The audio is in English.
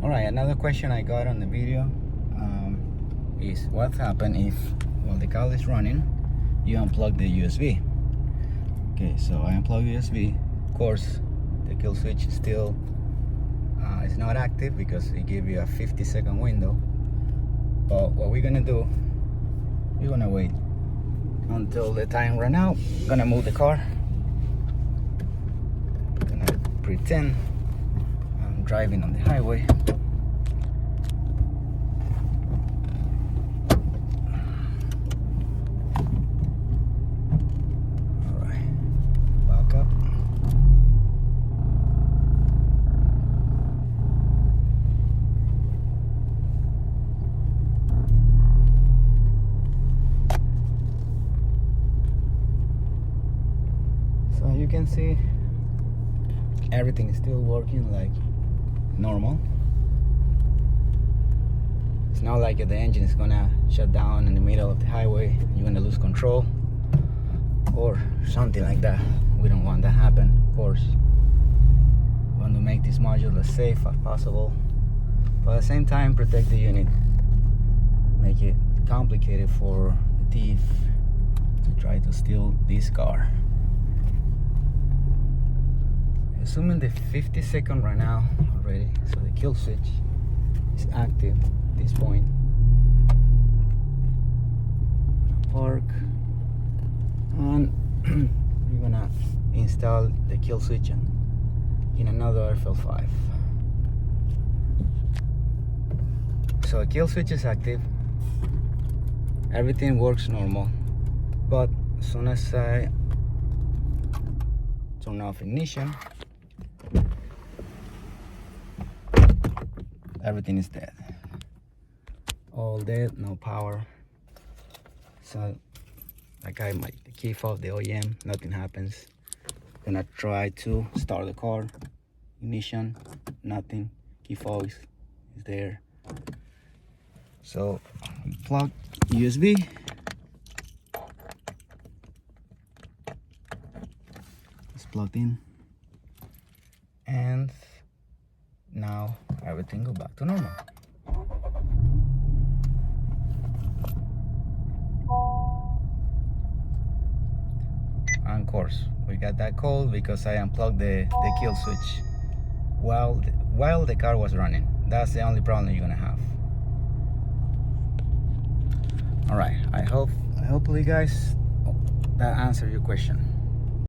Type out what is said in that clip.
Alright, another question I got on the video is what happens if, while the car is running, you unplug the USB. Okay, so I unplug USB. Of course, the kill switch is still it's not active because it gives you a 50-second window. But what we're gonna do, we're gonna wait until the time run out. Gonna move the car. Gonna pretend I'm driving on the highway. So you can see everything is still working like normal. It's not like the engine is gonna shut down in the middle of the highway and you're gonna lose control or something like that. We don't want that to happen, of course. We want to make this module as safe as possible, but at the same time protect the unit. Make it complicated for the thief to try to steal this car. Assuming the 50-second run out already, so the kill switch is active at this point. Park, and we're gonna install the kill switch in another FL5. So the kill switch is active, everything works normal, but as soon as I turn off ignition, everything is dead. All dead, no power. So like the key fob the OEM, nothing happens. Gonna try to start the car, ignition, nothing. Key fob is there. So plug USB. It's plugged in, and now everything go back to normal. And of course, we got that code because I unplugged the kill switch while the car was running. That's the only problem you're gonna have. All right, hopefully guys, that answered your question.